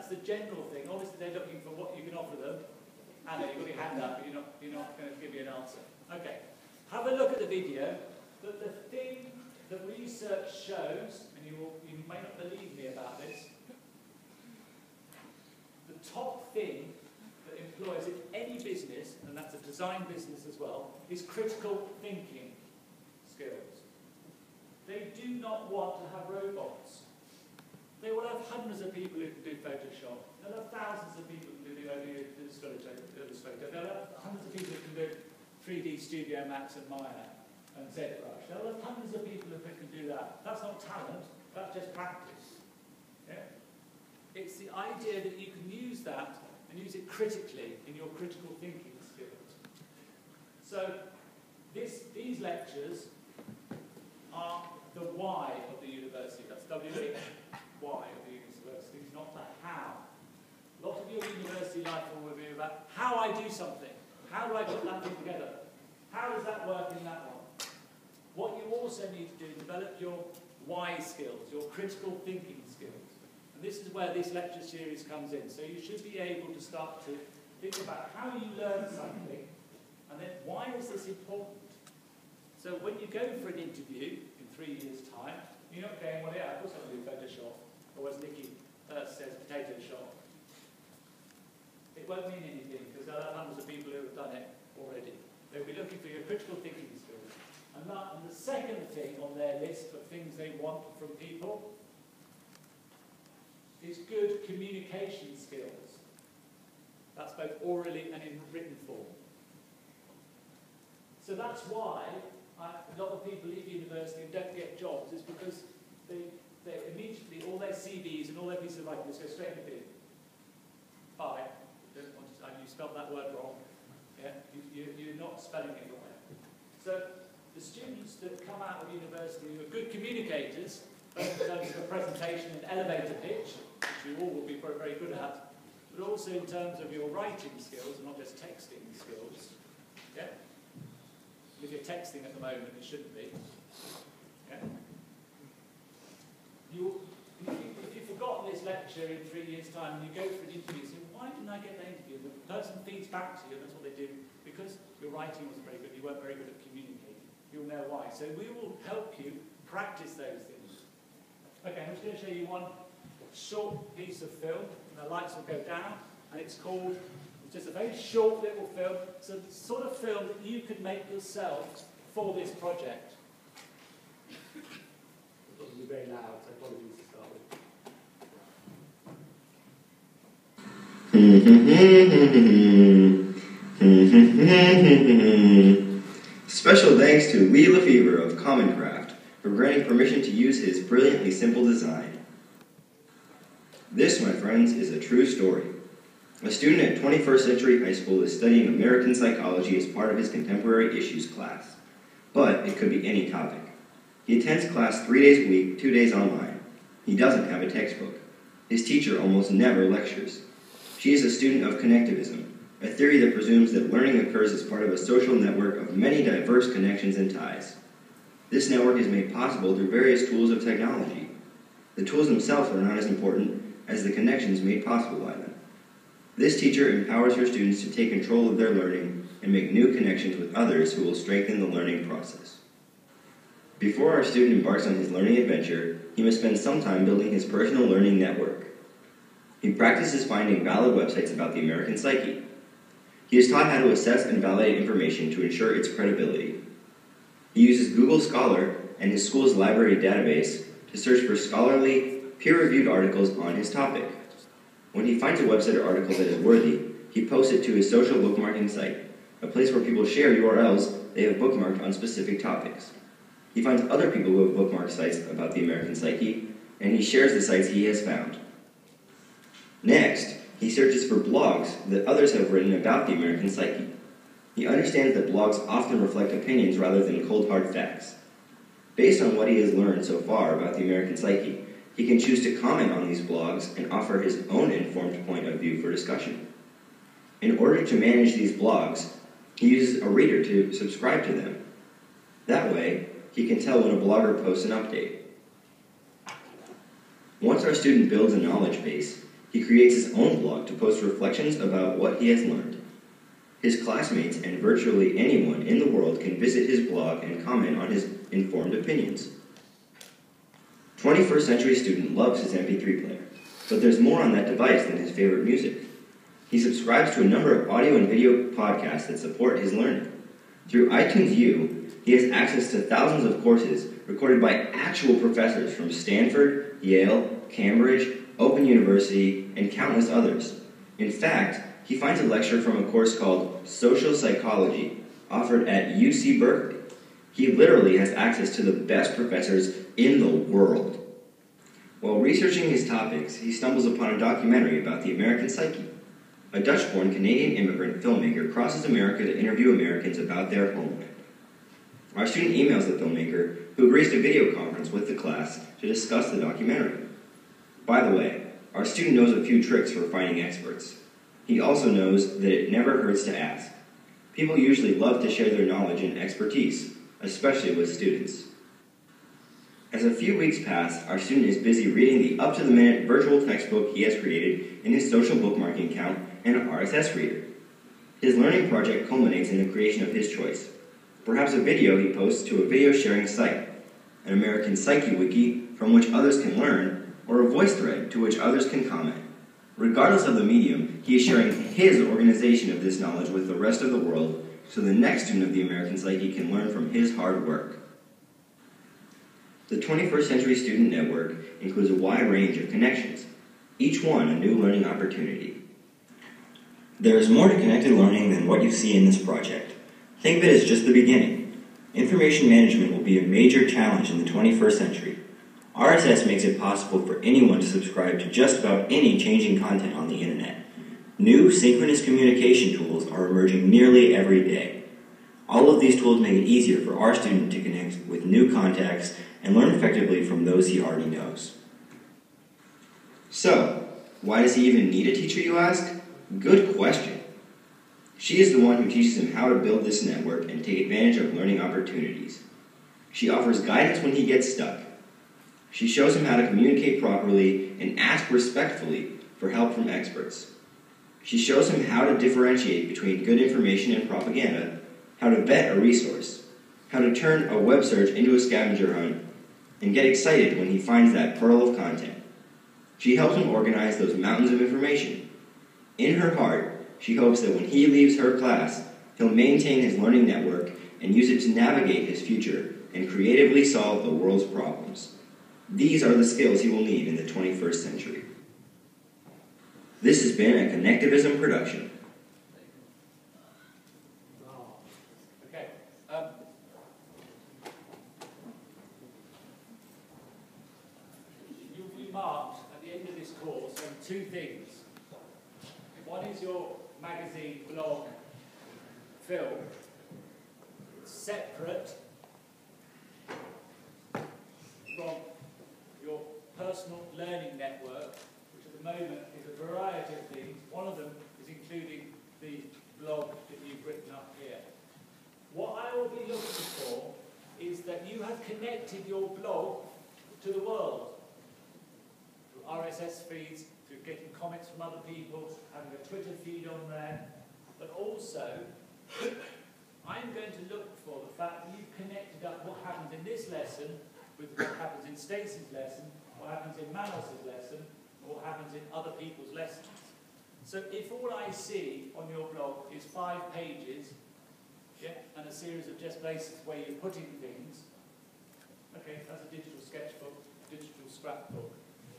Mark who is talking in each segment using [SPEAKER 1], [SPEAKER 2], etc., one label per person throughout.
[SPEAKER 1] that's the general thing. Obviously, they're looking for what you can offer them. And then you've got your hand up, but you're not going to give me an answer. Okay. Have a look at the video. But the thing that research shows, and you may not believe me about this, the top thing that employers in any business, and that's a design business as well, is critical thinking skills. They do not want to have robots. They will have hundreds of people who can do Photoshop. They'll have thousands of people who can do Illustrator. They'll have hundreds of people who can do 3D Studio Max and Maya and ZBrush. They'll have hundreds of people who can do that. That's not talent, that's just practice. Yeah? It's the idea that you can use that and use it critically in your critical thinking skills. So these lectures are the why of the university. That's W-H, why of the university, not the how. A lot of your university life will be about how I do something. How do I put that thing together? How does that work in that one? What you also need to do is develop your why skills, your critical thinking skills. And this is where this lecture series comes in. So you should be able to start to think about how you learn something, and then why is this important? So when you go for an interview in 3 years' time, you're not going, well, yeah, of course I can do Photoshop, or as Nikki says, potato shop. It won't mean anything, because there are hundreds of people who have done it already. They'll be looking for your critical thinking skills. And the second thing on their list of things they want from people is good communication skills. That's both orally and in written form. So that's why a lot of people leave university and don't get jobs, is because they immediately, all their CVs and all their pieces of writing just go straight into bin. Bye. You spelled that word wrong. Yeah? You're not spelling it right. So the students that come out of university who are good communicators, both in terms of presentation and elevator pitch, which you all will be very, very good at, but also in terms of your writing skills, and not just texting skills. Yeah? If you're texting at the moment, it shouldn't be. Yeah? If you've forgotten this lecture in 3 years' time and you go for an interview and say, why didn't I get that interview? And the person feeds back to you, and that's what they do, because your writing wasn't very good, you weren't very good at communicating. You'll know why. So we will help you practice those things. Okay, I'm just going to show you one short piece of film, and the lights will go down, and it's just a very short little film. It's a sort of film that you could make yourself for this project. It'll be very loud, so apologies to start with.
[SPEAKER 2] Special thanks to Lee Lefevre of Commoncraft for granting permission to use his brilliantly simple design. This, my friends, is a true story. A student at 21st Century High School is studying American psychology as part of his contemporary issues class. But it could be any topic. He attends class 3 days a week, 2 days online. He doesn't have a textbook. His teacher almost never lectures. She is a student of connectivism, a theory that presumes that learning occurs as part of a social network of many diverse connections and ties. This network is made possible through various tools of technology. The tools themselves are not as important as the connections made possible by them. This teacher empowers her students to take control of their learning and make new connections with others who will strengthen the learning process. Before our student embarks on his learning adventure, he must spend some time building his personal learning network. He practices finding valid websites about the American psyche. He is taught how to assess and validate information to ensure its credibility. He uses Google Scholar and his school's library database to search for scholarly, peer-reviewed articles on his topic. When he finds a website or article that is worthy, he posts it to his social bookmarking site, a place where people share URLs they have bookmarked on specific topics. He finds other people who have bookmarked sites about the American psyche, and he shares the sites he has found. Next, he searches for blogs that others have written about the American psyche. He understands that blogs often reflect opinions rather than cold hard facts. Based on what he has learned so far about the American psyche, he can choose to comment on these blogs and offer his own informed point of view for discussion. In order to manage these blogs, he uses a reader to subscribe to them. That way, he can tell when a blogger posts an update. Once our student builds a knowledge base, He creates his own blog to post reflections about what he has learned. His classmates and virtually anyone in the world can visit his blog and comment on his informed opinions. 21st Century Student loves his MP3 player, but there's more on that device than his favorite music. He subscribes to a number of audio and video podcasts that support his learning. Through iTunes U, he has access to thousands of courses recorded by actual professors from Stanford, Yale, Cambridge, Open University, and countless others. In fact, he finds a lecture from a course called Social Psychology, offered at UC Berkeley. He literally has access to the best professors in the world. While researching his topics, he stumbles upon a documentary about the American psyche. A Dutch-born Canadian immigrant filmmaker crosses America to interview Americans about their homeland. Our student emails the filmmaker, who agrees to video conference with the class to discuss the documentary. By the way, our student knows a few tricks for finding experts. He also knows that it never hurts to ask. People usually love to share their knowledge and expertise, especially with students. As a few weeks pass, our student is busy reading the up-to-the-minute virtual textbook he has created in his social bookmarking account and an RSS reader. His learning project culminates in the creation of his choice. Perhaps a video he posts to a video sharing site, an American Psyche wiki from which others can learn, or a voice thread to which others can comment. Regardless of the medium, he is sharing his organization of this knowledge with the rest of the world so the next student of the American Psyche can learn from his hard work. The 21st Century Student Network includes a wide range of connections, each one a new learning opportunity. There is more to connected learning than what you see in this project. Think of it as just the beginning. Information management will be a major challenge in the 21st century. RSS makes it possible for anyone to subscribe to just about any changing content on the internet. New synchronous communication tools are emerging nearly every day. All of these tools make it easier for our student to connect with new contacts and learn effectively from those he already knows. So, why does he even need a teacher, you ask? Good question. She is the one who teaches him how to build this network and take advantage of learning opportunities. She offers guidance when he gets stuck. She shows him how to communicate properly and ask respectfully for help from experts. She shows him how to differentiate between good information and propaganda, how to vet a resource, how to turn a web search into a scavenger hunt, and get excited when he finds that pearl of content. She helps him organize those mountains of information. In her heart, she hopes that when he leaves her class, he'll maintain his learning network and use it to navigate his future and creatively solve the world's problems. These are the skills he will need in the 21st century. This has been a Connectivism production.
[SPEAKER 1] Okay. You'll be marked at the end of this course on two things. One is your magazine, blog, film. It's separate from your personal learning network, which at the moment is a variety of things. One of them is including the blog that you've written up here. What I will be looking for is that you have connected your blog to the world through RSS feeds, through getting comments from other people, having a Twitter feed on there, but also I'm going to look for the fact that you've connected up what happens in this lesson with what happens in Stacey's lesson, what happens in Manos's lesson, or what happens in other people's lessons. So if all I see on your blog is 5 pages, and a series of just places where you're putting things, okay, that's a digital sketchbook, digital scrapbook.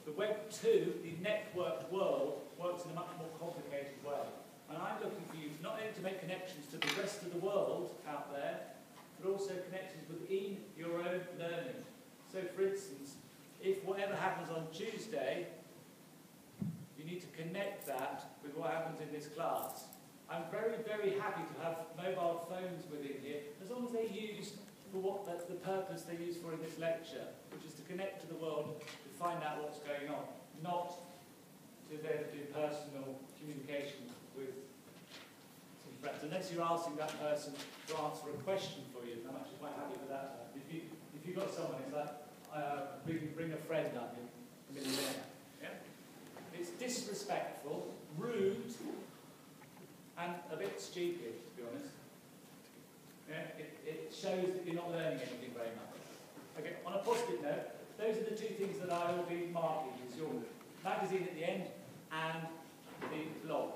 [SPEAKER 1] The Web 2, the networked world, works in a much more complicated way. And I'm looking for you not only to make connections to the rest of the world out there, but also connections within your own learning. So, for instance, if whatever happens on Tuesday, you need to connect that with what happens in this class. I'm very, very happy to have mobile phones within here, as long as they're used for what the purpose they're used for in this lecture, which is to connect to the world, to find out what's going on, not to then do personal communication with some friends. Unless you're asking that person to answer a question for you, I'm actually quite happy with that. If you've got someone, it's like, bring a friend up, you're a millionaire. Yeah? It's disrespectful, rude, and a bit stupid, to be honest. Yeah, it shows that you're not learning anything very much. Okay, on a positive note, those are the two things that I will be marking, is your magazine at the end and the blog.